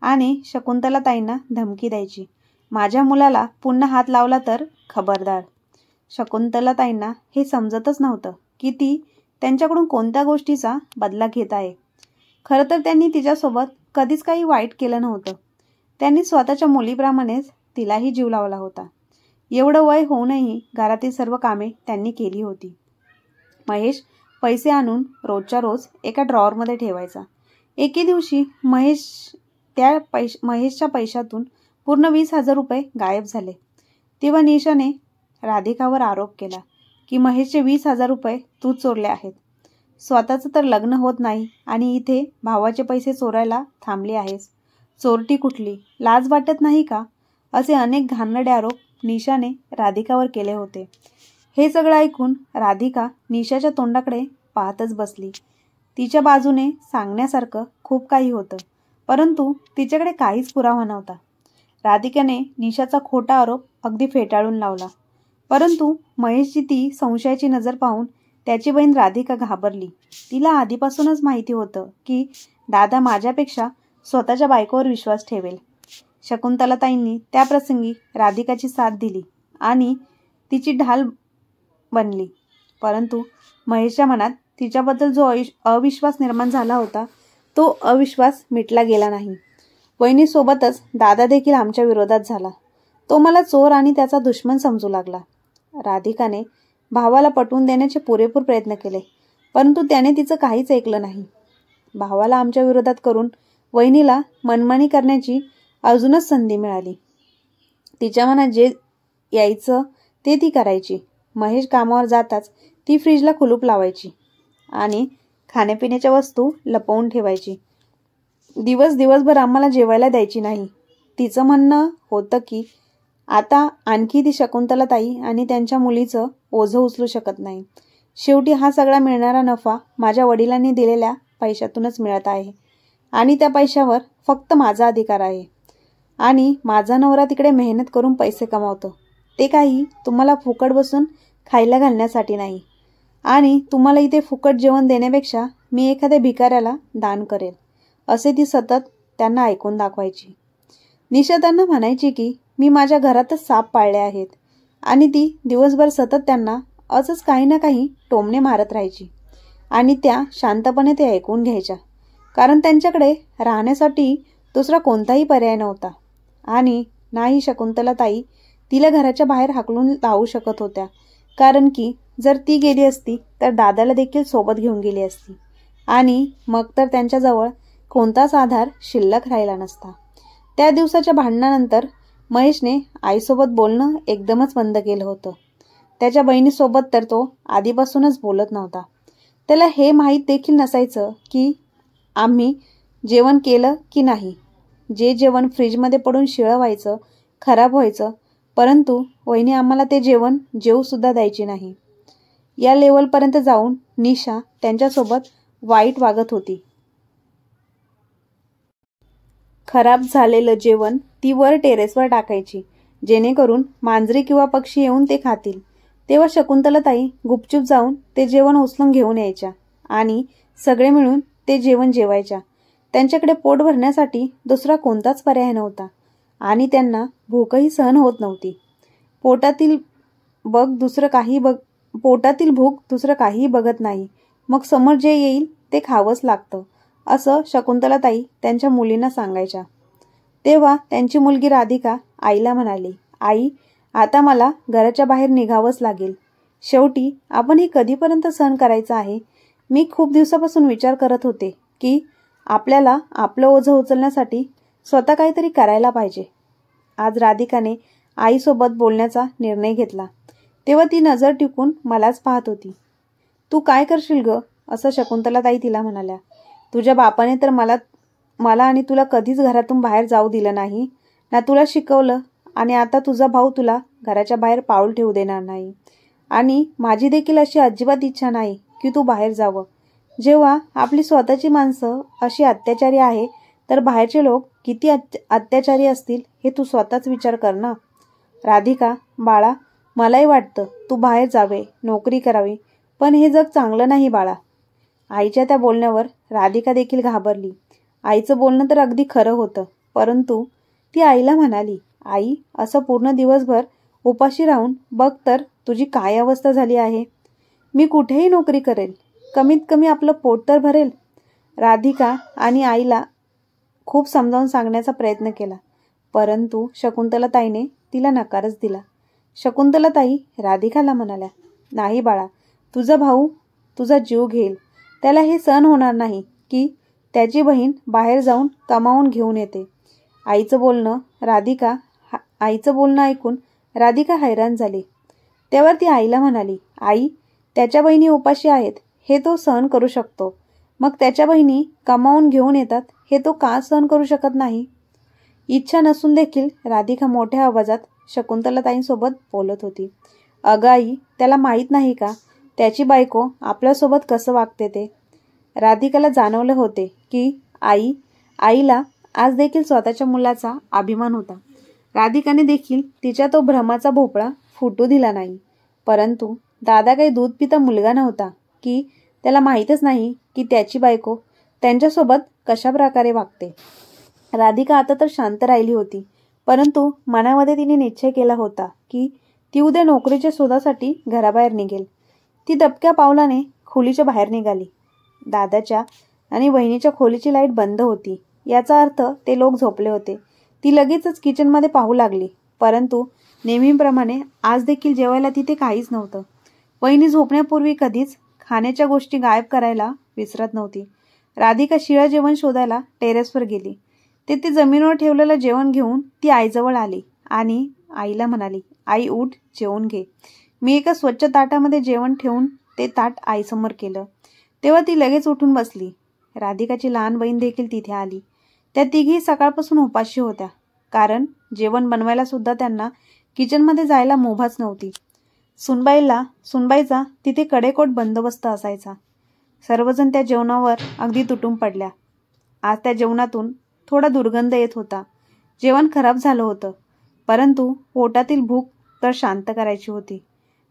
[SPEAKER 1] आणि शकुंतलाताईंना धमकी द्यायची, माझ्या मुलाला पुन्हा हात लावला तर खबरदार. शकुंतलाताईंना हे समजतच नव्हतं की ती त्यांच्याकडून कोणत्या गोष्टीचा बदला घेत आहे. खरं तर त्यांनी तिच्यासोबत कधीच काही वाईट केलं नव्हतं. त्यांनी स्वतःच्या मुलीप्रमाणेच तिलाही जीव लावला होता. एवढं वय होऊनही घरातील सर्व कामे त्यांनी केली होती. महेश पैसे आणून रोजच्या रोज एका ड्रॉवरमध्ये ठेवायचा. एके दिवशी महेशच्या पैशातून पूर्ण 20,000 रुपये गायब झाले. तेव्हा निशाने राधिकावर आरोप केला की महेशचे 20,000 रुपये तू चोरले आहेत. स्वतःचं तर लग्न होत नाही आणि इथे भावाचे पैसे चोरायला थांबली आहेस. चोरटी कुठली, लाज वाटत नाही का? असे अनेक घाणेरडे आरोप निशाने राधिकावर केले होते. हे सगळं ऐकून राधिका निशाच्या तोंडाकडे पाहतच बसली. तिच्या बाजूने सांगण्यासारखं खूप काही होतं, परंतु तिच्याकडे काहीच पुरावा नव्हता. राधिकाने निशाचा खोटा आरोप अगदी फेटाळून लावला, परंतु महेशची ती संशयाची नजर पाहून त्याची बहीण राधिका घाबरली. तिला आधीपासूनच माहिती होतं की दादा माझ्यापेक्षा स्वतःच्या बायकोवर विश्वास ठेवेल. शकुंतलाताईंनी त्या प्रसंगी राधिकाची साथ दिली आणि तिची ढाल बनली, परंतु महेशच्या मनात तिच्याबद्दल जो अविश्वास निर्माण झाला होता तो अविश्वास मिटला गेला नाही. वहिनीसोबतच दादा देखील आमच्या विरोधात झाला. तो मला चोर आणि त्याचा दुश्मन समजू लागला. राधिकाने भावाला पटवून देण्याचे पुरेपूर प्रयत्न केले, परंतु त्याने तिचं काहीच ऐकलं नाही. भावाला आमच्या विरोधात करून वहिनीला मनमानी करण्याची अजूनच संधी मिळाली. तिच्या मनात जे यायचं ते ती करायची. महेश कामावर जाताच ती फ्रीजला कुलूप लावायची आणि खाण्यापिण्याच्या वस्तू लपवून ठेवायची. दिवसभर आम्हाला जेवायला द्यायची नाही. तिचं म्हणणं होतं की आता आणखी ती शकुंतलाताई आणि त्यांच्या मुलीचं ओझं उचलू शकत नाही. शेवटी हा सगळा मिळणारा नफा माझ्या वडिलांनी दिलेल्या पैशातूनच मिळत आहे आणि त्या पैशावर फक्त माझा अधिकार आहे. आणि माझा नवरा तिकडे मेहनत करून पैसे कमावतो, ते काही तुम्हाला फुकट बसून खायला घालण्यासाठी नाही. आणि तुम्हाला इथे फुकट जेवण देण्यापेक्षा मी एखाद्या भिकाऱ्याला दान करेल, असे ती सतत त्यांना ऐकून दाखवायची. निशा त्यांना म्हणायची की मी माझ्या घरातच साप पाळले आहेत आणि ती दिवसभर सतत त्यांना असंच काही ना काही टोमणे मारत राहायची आणि त्या शांतपणे ते ऐकून घ्यायच्या, कारण त्यांच्याकडे राहण्यासाठी दुसरा कोणताही पर्याय नव्हता. आणि नाही शकुंतलाताई तिला घराच्या बाहेर हाकलून लावू शकत होत्या, कारण की जर ती गेली असती तर दादाला देखील सोबत घेऊन गेली असती आणि मग तर त्यांच्याजवळ कोणताच आधार शिल्लक राहिला नसता. त्या दिवसाच्या भांडणानंतर महेशने आईसोबत बोलणं एकदमच बंद केलं होतं. त्याच्या बहिणीसोबत तर तो आधीपासूनच बोलत नव्हता. त्याला हे माहीत देखील नसायचं की आम्ही जेवण केलं की नाही. जे जेवण फ्रीजमध्ये पडून शिळं व्हायचं, खराब व्हायचं, परंतु वहिनी आम्हाला ते जेवण जेवूसुद्धा द्यायची नाही. या लेवलपर्यंत जाऊन निशा त्यांच्यासोबत वाईट वागत होती. खराब झालेलं जेवण ती वर टेरेसवर टाकायची, जेणेकरून मांजरी किंवा पक्षी येऊन ते खातील. तेव्हा शकुंतलाताई गुपचूप जाऊन ते जेवण उचलून घेऊन यायच्या आणि सगळे मिळून ते जेवण जेवायच्या. त्यांच्याकडे पोट भरण्यासाठी दुसरा कोणताच पर्याय नव्हता आणि त्यांना भूकही सहन होत नव्हती. पोटातील भूक दुसरं काहीही बघत नाही. मग समोर जे येईल ते खावंच लागतं, असं शकुंतलाताई त्यांच्या मुलींना सांगायच्या. तेव्हा त्यांची मुलगी राधिका आईला म्हणाली, आई, आता मला घराच्या बाहेर निघावंच लागेल. शेवटी आपण हे कधीपर्यंत सहन करायचं आहे? मी खूप दिवसापासून विचार करत होते की आपल्याला आपलं ओझं उचलण्यासाठी स्वतः काहीतरी करायला पाहिजे. आज राधिकाने आईसोबत बोलण्याचा निर्णय घेतला तेव्हा ती नजर टिकून मलाच पाहत होती. तू काय करशील ग, असं शकुंतलाताई तिला म्हणाल्या. तुझ्या बापाने तर मला आणि तुला कधीच घरातून बाहेर जाऊ दिलं नाही ना, तुला शिकवलं, आणि आता तुझा भाऊ तुला घराच्या बाहेर पाऊल ठेवू देणार नाही. आणि माझी देखील अशी अजिबात इच्छा नाही की तू बाहेर जावं. जेव्हा आपली स्वतःची माणसं अशी अत्याचारी आहे तर बाहेरचे लोक किती अत्याचारी असतील हे तू स्वतःच विचार कर ना. राधिका, बाळा, मलाही वाटतं तू बाहेर जावे, नोकरी करावी, पण हे जग चांगलं नाही बाळा. आईच्या त्या बोलण्यावर राधिका देखील घाबरली. आईचं बोलणं तर अगदी खरं होतं, परंतु ती आईला म्हणाली, आई, असं पूर्ण दिवसभर उपाशी राहून बघ तर तुझी काय अवस्था झाली आहे. मी कुठेही नोकरी करेल, कमीत कमी आपलं पोट तर भरेल. राधिका आणि आईला खूप समजावून सांगण्याचा प्रयत्न केला, परंतु शकुंतलाताईने तिला नकारच दिला. शकुंतलाताई राधिकाला म्हणाल्या, नाही बाळा, तुझा भाऊ तुझा जीव घेईल. त्याला हे सहन होणार नाही की त्याची बहीण बाहेर जाऊन कमावून घेऊन येते. आईचं बोलणं ऐकून राधिका हैराण झाली. तेव्हा ती आईला म्हणाली, आई, त्याच्या बहिणी उपाशी आहेत हे तो सहन करू शकतो, मग त्याच्या बहिणी कमावून घेऊन येतात हे तो का सहन करू शकत नाही. इच्छा नसून देखील राधिका मोठ्या आवाजात शकुंतलाताईंसोबत बोलत होती. अगं आई, त्याला माहीत नाही का त्याची बायको आपल्यासोबत कसं वागते ते. राधिकाला जाणवले होते की आईला आज देखील स्वतःच्या मुलाचा अभिमान होता. राधिकाने देखील तिच्या तो भ्रमाचा भोपळा फुटू दिला नाही. परंतु दादा काही दूध पिता मुलगा नव्हता की त्याला माहीतच नाही की त्याची बायको त्यांच्यासोबत कशा प्रकारे वागते. राधिका आता तर शांत राहिली होती, परंतु मनामध्ये तिने निश्चय केला होता की ती उद्या नोकरीच्या शोधासाठी घराबाहेर निघेल. ती दबक्या पावलाने खोलीच्या बाहेर निघाली. दादाच्या आणि वहिनीच्या खोलीची लाईट बंद होती, याचा अर्थ ते लोक झोपले होते. ती लगेचच किचनमध्ये पाहू लागली, परंतु नेहमीप्रमाणे आज देखील जेवायला तिथे काहीच नव्हतं. वहिनी झोपण्यापूर्वी कधीच खाण्याच्या गोष्टी गायब करायला विसरत नव्हती. राधिका शिळं जेवण शोधायला टेरेसवर गेली. तिथे जमिनीवर ठेवलेलं जेवण घेऊन ती आईजवळ आली आणि आईला म्हणाली, आई, उठ, जेवून घे. मी एका स्वच्छ ताटामध्ये जेवण ठेवून ते ताट आईसमोर केलं. तेव्हा ती लगेच उठून बसली. राधिकाची लहान बहीण देखील तिथे आली. त्या तिघी सकाळपासून उपाशी होत्या, कारण जेवण बनवायला सुद्धा त्यांना किचनमध्ये जायला मुभाच नव्हती. सुनबाईचा तिथे कडेकोट बंदोबस्त असायचा. सर्वजण त्या जेवणावर अगदी तुटून पडल्या. आज त्या जेवणातून थोडा दुर्गंध येत होता. जेवण खराब झालं होतं, परंतु पोटातील भूक तर शांत करायची होती.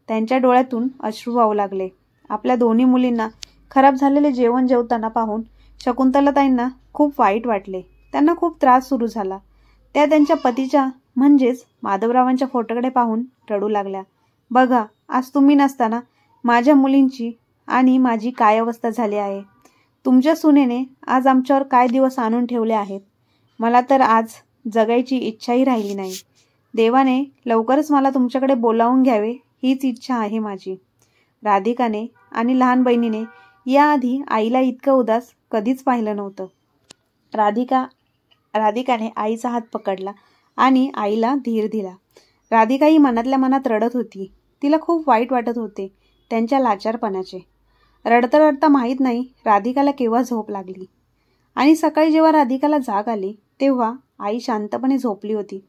[SPEAKER 1] त्यांच्या डोळ्यातून अश्रू वाहू लागले. आपल्या दोन्ही मुलींना खराब झालेले जेवण जेवताना पाहून शकुंतलाताईंना खूप वाईट वाटले. त्यांना खूप त्रास सुरू झाला. त्या त्यांच्या पतीच्या म्हणजेच माधवरावांच्या फोटोकडे पाहून रडू लागल्या. बघा, आज तुम्ही नसताना माझ्या मुलींची आणि माझी काय अवस्था झाली आहे. तुमच्या सुनेने आज आमच्यावर काय दिवस आणून ठेवले आहेत. मला तर आज जगायची इच्छाही राहिली नाही. देवाने लवकरच मला तुमच्याकडे बोलावून घ्यावे हीच इच्छा आहे माझी. राधिकाने आणि लहान बहिणीने याआधी आईला इतकं उदास कधीच पाहिलं नव्हतं. राधिकाने आईचा हात पकडला आणि आईला धीर दिला. राधिका ही मनातल्या मनात रडत होती. तिला खूप वाईट वाटत होते त्यांच्या लाचारपणाचे. रडता रडता माहीत नाही राधिकाला केव्हा झोप लागली. आणि सकाळी जेव्हा राधिकाला जाग आली तेव्हा आई शांतपणे झोपली होती.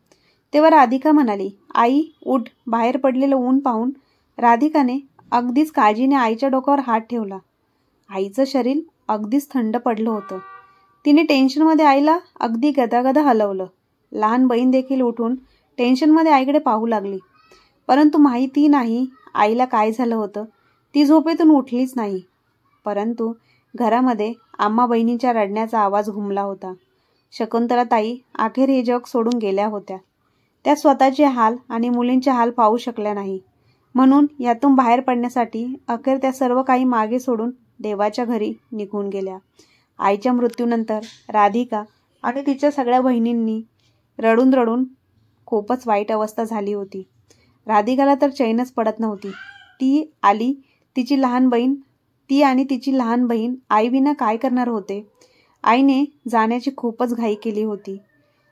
[SPEAKER 1] तेव्हा राधिका म्हणाली, आई, उठ. बाहेर पडलेलं ऊन पाहून राधिकाने अगदीच काळजीने आईच्या डोक्यावर हात ठेवला. आईचं शरीर अगदीच थंड पडलं होतं. तिने टेन्शनमध्ये आईला अगदी गदागदा हलवलं. लहान बहीण देखील उठून टेन्शनमध्ये आईकडे पाहू लागली, परंतु माहिती नाही आईला काय झालं होतं. ती झोपेतून उठलीच नाही. परंतु घरामध्ये आम्हा बहिणीच्या रडण्याचा आवाज घुमला होता. शकुंतलाताई अखेर हे जग सोडून गेल्या होत्या. त्या स्वतःचे हाल आणि मुलींचे हाल पाहू शकल्या नाही. म्हणून यातून बाहेर पडण्यासाठी अखेर त्या सर्व काही मागे सोडून देवाच्या घरी निघून गेल्या. आईच्या मृत्यूनंतर राधिका आणि तिच्या सगळ्या बहिणींनी रडून रडून खूपच वाईट अवस्था झाली होती. राधिकाला तर चैनच पडत नव्हती. ती आणि तिची लहान बहीण आईविना काय करणार होते. आईने जाण्याची खूपच घाई केली होती.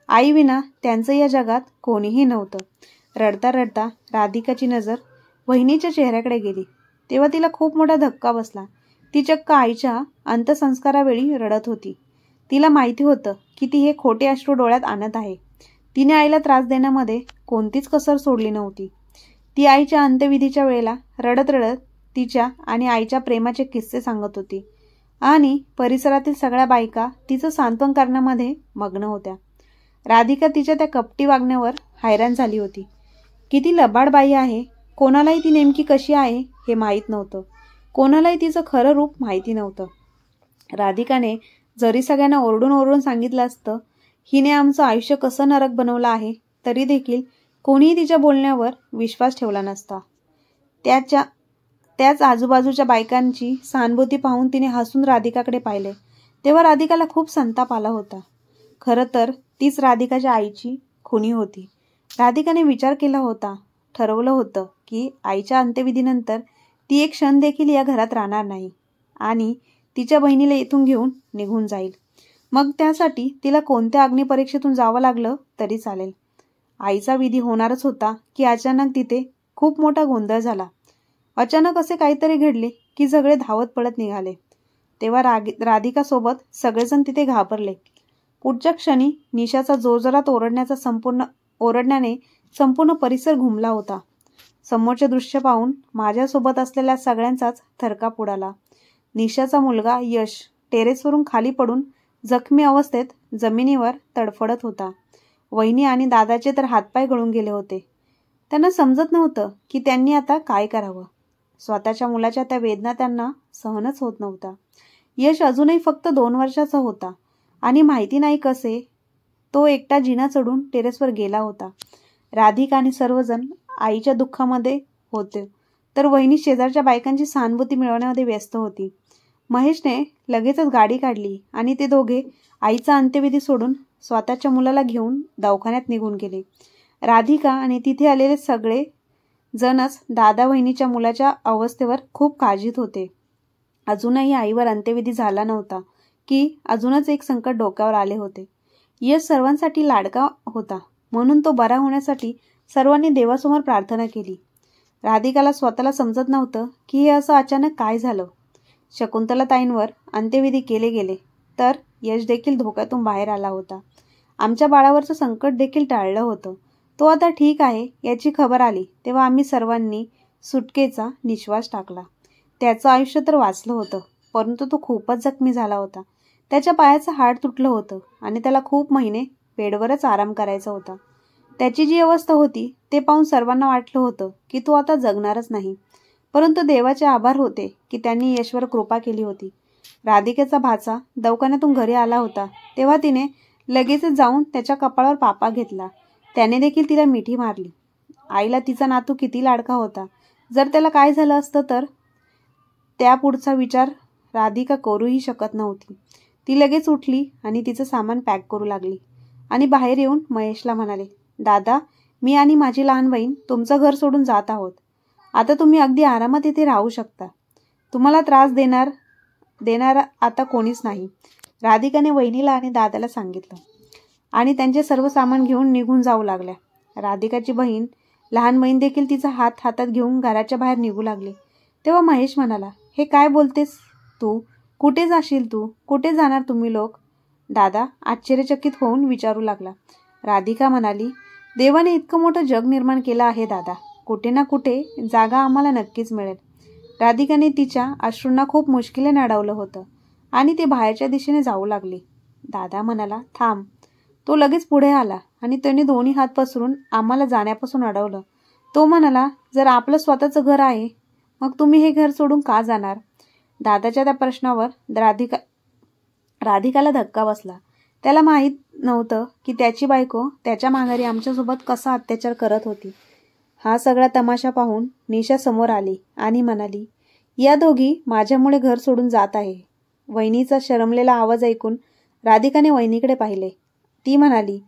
[SPEAKER 1] आईविना त्यांचं या जगात कोणीही नव्हतं. रडता रडता राधिकाची नजर वहिनीच्या चेहऱ्याकडे गेली तेव्हा तिला खूप मोठा धक्का बसला. ती चक्क आईच्या अंत्यसंस्कारावेळी रडत होती. तिला माहिती होतं की ती हे खोटे अश्रू डोळ्यात आणत आहे. तिने आईला त्रास देण्यामध्ये कोणतीच कसर सोडली नव्हती. ती आईच्या अंत्यविधीच्या वेळेला रडत रडत तिच्या आणि आईच्या प्रेमाचे किस्से सांगत होती आणि परिसरातील सगळ्या बायका तिचं सांत्वन करण्यामध्ये मग्न होत्या. राधिका तिच्या त्या कपटी वागण्यावर हैराण झाली होती. किती लबाड बाई आहे. कोणालाही ती नेमकी कशी आहे हे माहीत नव्हतं. कोणालाही तिचं खरं रूप माहिती नव्हतं. राधिकाने जरी सगळ्यांना ओरडून ओरडून सांगितलं असतं हिने आमचं आयुष्य कसं नरक बनवलं आहे, तरी देखील कोणीही तिच्या बोलण्यावर विश्वास ठेवला नसता. त्याच आजूबाजूच्या बायकांची सहानुभूती पाहून तिने हसून राधिकाकडे पाहिले तेव्हा राधिकाला खूप संताप आला होता. खरं तर तीच राधिकाच्या आईची खुनी होती. राधिकाने विचार केला होता, ठरवलं होतं की आईच्या अंत्यविधीनंतर ती एक क्षण देखील या घरात राहणार नाही आणि तिच्या बहिणीला इथून घेऊन निघून जाईल. मग त्यासाठी तिला कोणत्या अग्निपरीक्षेतून जावं लागलं तरी चालेल. आईचा विधी होणारच होता की अचानक तिथे खूप मोठा गोंधळ झाला. अचानक असे काहीतरी घडले की सगळे धावत पळत निघाले. तेव्हा राधिकासोबत सगळेजण तिथे घाबरले. पुढच्या क्षणी निशाचा जोरजोरात ओरडण्याने संपूर्ण परिसर घुमला होता. समोरचे दृश्य पाहून माझ्यासोबत असलेल्या सगळ्यांचाच थरकाप उडाला. निशाचा मुलगा यश टेरेसवरून खाली पडून जखमी अवस्थेत जमिनीवर तडफडत होता. वहिनी आणि दादाचे तर हातपाय गळून गेले होते. त्यांना समजत नव्हतं की त्यांनी आता काय करावं. स्वतःच्या मुलाच्या त्या वेदना त्यांना सहनच होत नव्हता. यश अजूनही फक्त 2 वर्षाचा होता आणि माहिती नाही कसे तो एकटा जिना चढून टेरेसवर गेला होता. राधिका आणि सर्वजण आईच्या दुःखामध्ये होते तर वहिनी शेजारच्या बायकांची सहानुभूती मिळवण्यामध्ये व्यस्त होती. महेशने लगेचच गाडी काढली आणि ते दोघे आईचा अंत्यविधी सोडून स्वतःच्या मुलाला घेऊन दवाखान्यात निघून गेले. राधिका आणि तिथे आलेले सगळे जणच दादा वहिनीच्या मुलाच्या अवस्थेवर खूप काळजीत होते. अजूनही आईवर अंत्यविधी झाला नव्हता की अजूनच एक संकट डोक्यावर आले होते. यश सर्वांसाठी लाडका होता म्हणून तो बरा होण्यासाठी सर्वांनी देवासमोर प्रार्थना केली. राधिकाला स्वतःला समजत नव्हतं की हे असं अचानक काय झालं. शकुंतलाताईंवर अंत्यविधी केले गेले तर यश देखील धोक्यातून बाहेर आला होता. आमच्या बाळावरचं संकट देखील टाळलं होतं. तो आता ठीक आहे याची खबर आली तेव्हा आम्ही सर्वांनी सुटकेचा निश्वास टाकला. त्याचं आयुष्य तर वाचलं होतं परंतु तो खूपच जखमी झाला होता. त्याच्या पायाचं हाड तुटलं होतं आणि त्याला खूप महिने बेडवरच आराम करायचा होता. त्याची जी अवस्था होती ते पाहून सर्वांना वाटलं होतं की तो आता जगणारच नाही. परंतु देवाचे आभार होते की त्यांनी यशवर कृपा केली होती. राधिकेचा भाचा दवाखान्यातून घरी आला होता तेव्हा तिने लगेचच जाऊन त्याच्या कपाळावर पापा घेतला. त्याने देखील तिला मिठी मारली. आईला तिचा नातू किती लाडका होता. जर त्याला काय झालं असतं तर त्यापुढचा विचार राधिका करूही शकत नव्हती. ती लगेच उठली आणि तिचं सामान पॅक करू लागली आणि बाहेर येऊन महेशला म्हणाले, दादा, मी आणि माझी लहान बहीण तुमचं घर सोडून जात आहोत. आता तुम्ही अगदी आरामात इथे राहू शकता. तुम्हाला त्रास देणारा आता कोणीच नाही. राधिकाने वहिनीला आणि दादाला सांगितलं आणि त्यांचे सर्व सामान घेऊन निघून जाऊ लागल्या. राधिकाची बहीण लहान बहीण देखील तिचा हात हातात घेऊन घराच्या बाहेर निघू लागली. तेव्हा महेश म्हणाला, हे काय बोलतेस तू? कुठे जाशील तू? कुठे जाणार तुम्ही लोक? दादा आश्चर्यचकित होऊन विचारू लागला. राधिका म्हणाली, देवाने इतकं मोठं जग निर्माण केलं आहे दादा. कुठे ना कुठे जागा आम्हाला नक्कीच मिळेल. राधिकाने तिच्या अश्रूंना खूप मुश्किलीने अडवलं होतं आणि ती बाहेरच्या दिशेने जाऊ लागली. दादा म्हणाला, थांब. तो लगेच पुढे आला आणि त्याने दोन्ही हात पसरून आम्हाला जाण्यापासून अडवलं. तो म्हणाला, जर आपलं स्वतःचं घर आहे मग तुम्ही हे घर सोडून का जाणार? दादाच्या त्या प्रश्नावर राधिकाला धक्का बसला. त्याला माहीत नव्हतं की त्याची बायको त्याच्या माघारी आमच्यासोबत कसा अत्याचार करत होती. हा सगळा तमाशा पाहून निशा समोर आली आणि म्हणाली, या दोघी माझ्यामुळे घर सोडून जात आहे. वहिनीचा शरमलेला आवाज ऐकून राधिकाने वहिनीकडे पाहिले. ती म्हणाली,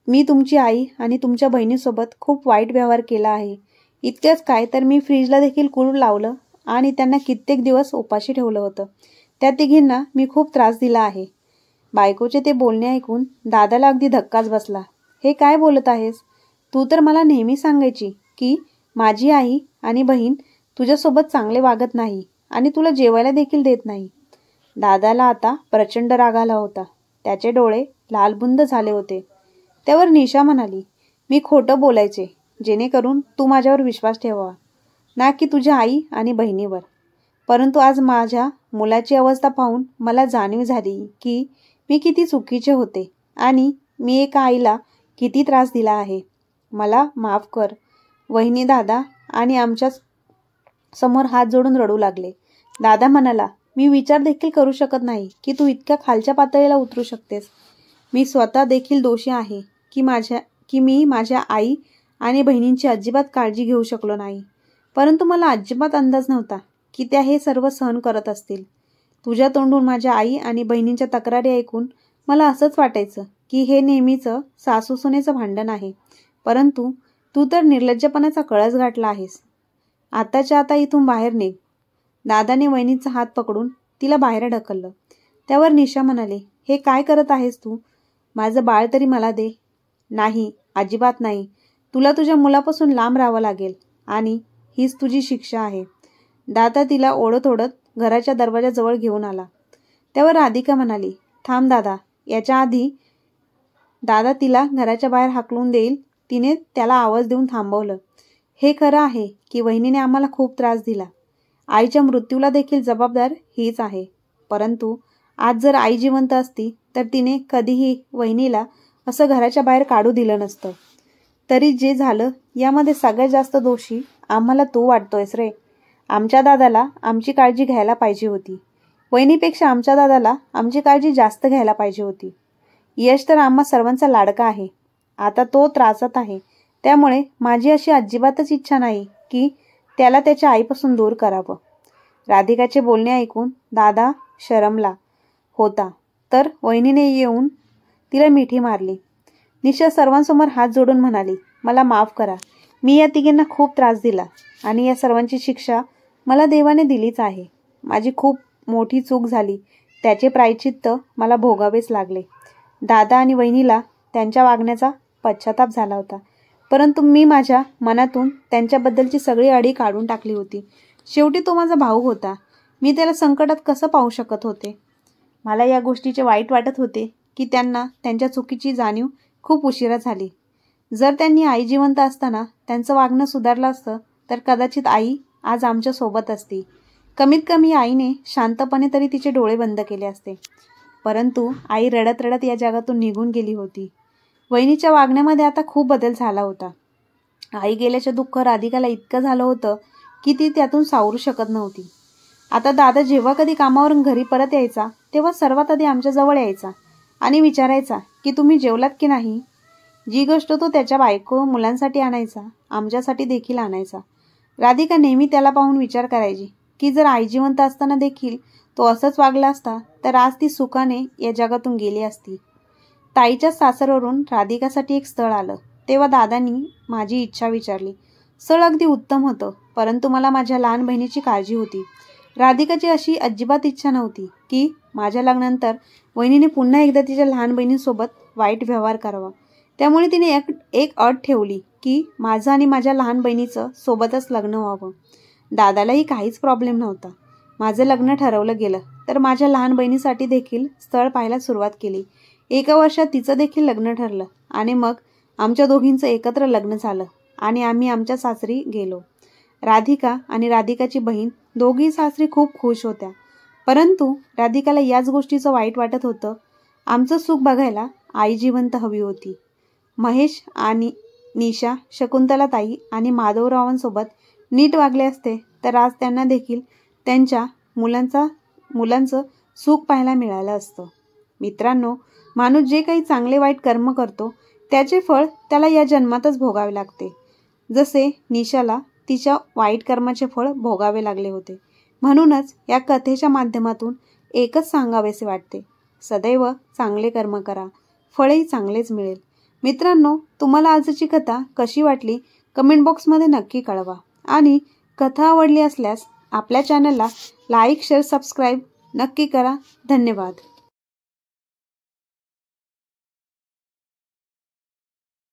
[SPEAKER 1] मी तुमची आई आणि तुमच्या बहिणीसोबत खूप वाईट व्यवहार केला आहे. इतकंच काय तर मी फ्रीजला देखील कुलूप लावलं आणि त्यांना कित्येक दिवस उपाशी ठेवलं होतं. त्या तिघींना मी खूप त्रास दिला आहे. बायकोचे ते बोलणे ऐकून दादाला अगदी धक्काच बसला. हे काय बोलत आहेस? तू तर मला नेहमी सांगायची की माझी आई आणि बहीण तुझ्यासोबत चांगले वागत नाही आणि तुला जेवायला देखील देत नाही. दादाला आता प्रचंड राग आला होता. त्याचे डोळे लालबुंद झाले होते. त्यावर निशा म्हणाली, मी खोटं बोलायचे जेणेकरून तू माझ्यावर विश्वास ठेवावा, ना की तुझ्या आई आणि बहिणीवर. परंतु आज माझ्या मुलाची अवस्था पाहून मला जाणीव झाली की मी किती चुकीचे होते आणि मी एका आईला किती त्रास दिला आहे. मला माफ कर. वहिनी दादा आणि आमच्या समोर हात जोडून रडू लागले. दादा म्हणाला, मी विचार देखील करू शकत नाही की तू इतक्या खालच्या पातळीला उतरू शकतेस. मी स्वतः देखील दोषी आहे की मी माझ्या आई आणि बहिणींची अजिबात काळजी घेऊ शकलो नाही. परंतु मला अजिबात अंदाज नव्हता की त्या हे सर्व सहन करत असतील. तुझ्या तोंडून माझ्या आई आणि बहिणींच्या तक्रारी ऐकून मला असंच वाटायचं की हे नेहमीचं सासू-सुनेचं भांडण आहे. परंतु तू तर निर्लज्जपणाचा कळस गाठला आहेस. आताच्या आता इथून बाहेर निघ. दादाने वहिनीचा हात पकडून तिला बाहेर ढकललं. त्यावर निशा म्हणाली, हे काय करत आहेस तू? माझं बाळ तरी मला दे. नाही, अजिबात नाही. तुला तुझ्या मुलापासून लांब राहावं लागेल आणि हीच तुझी शिक्षा आहे. दादा तिला ओढत ओढत घराच्या दरवाजाजवळ घेऊन आला. त्यावर राधिका म्हणाली, थांब दादा. याच्या आधी दादा तिला घराच्या बाहेर हाकलून देईल तिने त्याला आवाज देऊन थांबवलं. हे खरं आहे की वहिनीने आम्हाला खूप त्रास दिला. आईच्या मृत्यूला देखील जबाबदार हीच आहे. परंतु आज जर आई जिवंत असती तर तिने कधीही वहिनीला असं घराच्या बाहेर काढू दिलं नसतं. तरी जे झालं यामध्ये सगळ्यात जास्त दोषी आम्हाला तू वाटतोयस रे. आमच्या दादाला आमची काळजी घ्यायला पाहिजे होती. वहिनीपेक्षा आमच्या दादाला आमची काळजी जास्त घ्यायला पाहिजे होती. यश तर आम्हा सर्वांचा लाडका आहे. आता तो त्रासात आहे. त्यामुळे माझी अशी अजिबातच इच्छा नाही की त्याला त्याच्या आईपासून दूर करावं. राधिकाचे बोलणे ऐकून दादा शरमला होता तर वहिनीने येऊन तिला मिठी मारली. निशा सर्वांसमोर हात जोडून म्हणाली, मला माफ करा. मी या तिघींना खूप त्रास दिला आणि या सर्वांची शिक्षा मला देवाने दिलीच आहे. माझी खूप मोठी चूक झाली. त्याचे प्रायश्चित्त मला भोगावेच लागले. दादा आणि वहिनीला त्यांच्या वागण्याचा पश्चाताप झाला होता. परंतु मी माझ्या मनातून त्यांच्याबद्दलची सगळी अडी काढून टाकली होती. शेवटी तो माझा भाऊ होता. मी त्याला संकटात कसं पाहू शकत होते? मला या गोष्टीचे वाईट वाटत होते की त्यांना त्यांच्या चुकीची जाणीव खूप उशिरा झाली. जर त्यांनी आई जिवंत असताना त्यांचं वागणं सुधारलं असतं तर कदाचित आई आज आमच्या सोबत असती. कमीत कमी आईने शांतपणे तरी तिचे डोळे बंद केले असते. परंतु आई रडत रडत या जगातून निघून गेली होती. वहिनीच्या वागण्यामध्ये आता खूप बदल झाला होता. आई गेल्याचे दुःख राधिकाला इतकं झालं होतं की ती त्यातून सावरू शकत नव्हती. आता दादा जेव्हा कधी कामावरून घरी परत यायचा तेव्हा सर्वात आधी आमच्या जवळ यायचा आणि विचारायचा की तुम्ही जेवलात की नाही. जी गोष्ट तो त्याच्या बायको मुलांसाठी आणायचा आमच्यासाठी देखील आणायचा. राधिका नेहमी त्याला पाहून विचार करायची की जर आई जिवंत असताना देखील तो असंच वागला असता तर आज ती सुखाने या जगातून गेली असती. ताईच्या सासरवरून राधिकासाठी एक स्थळ आलं तेव्हा दादांनी माझी इच्छा विचारली. स्थळ अगदी उत्तम होतं, परंतु मला माझ्या लहान बहिणीची काळजी होती. राधिकाची अशी अजिबात इच्छा नव्हती की माझ्या लग्नानंतर वहिनीने पुन्हा एकदा तिच्या लहान बहिणीसोबत वाईट व्यवहार करावा. त्यामुळे तिने एक अट ठेवली की माझं आणि माझ्या लहान बहिणीचं सोबतच लग्न व्हावं. दादालाही काहीच प्रॉब्लेम नव्हता. माझं लग्न ठरवलं गेलं तर माझ्या लहान बहिणीसाठी देखील स्थळ पाहायला सुरुवात केली. 1 वर्षात तिचं देखील लग्न ठरलं आणि मग आमच्या दोघींचं एकत्र लग्न झालं आणि आम्ही आमच्या सासरी गेलो. राधिका आणि राधिकाची बहीण दोघी सासरी खूप खुश होत्या. परंतु राधिकाला याच गोष्टीचं वाईट वाटत होतं. आमचं सुख बघायला आई जिवंत हवी होती. महेश आणि निशा शकुंतलाताई आणि माधवरावांसोबत नीट वागले असते तर आज त्यांना देखील त्यांच्या मुलांचं सुख पाहायला मिळालं असतं. मित्रांनो, माणूस जे काही चांगले वाईट कर्म करतो त्याचे फळ त्याला या जन्मातच भोगावे लागते. जसे निशाला तिच्या वाईट कर्माचे फळ भोगावे लागले होते. म्हणूनच या कथेच्या माध्यमातून एकच सांगावेसे वाटते, सदैव चांगले कर्म करा, फळही चांगलेच मिळेल. मित्रांनो, तुम्हाला आजची कथा कशी वाटली कमेंट बॉक्समध्ये नक्की कळवा आणि कथा आवडली असल्यास आपल्या चॅनलला लाईक, शेअर, सबस्क्राईब नक्की करा. धन्यवाद.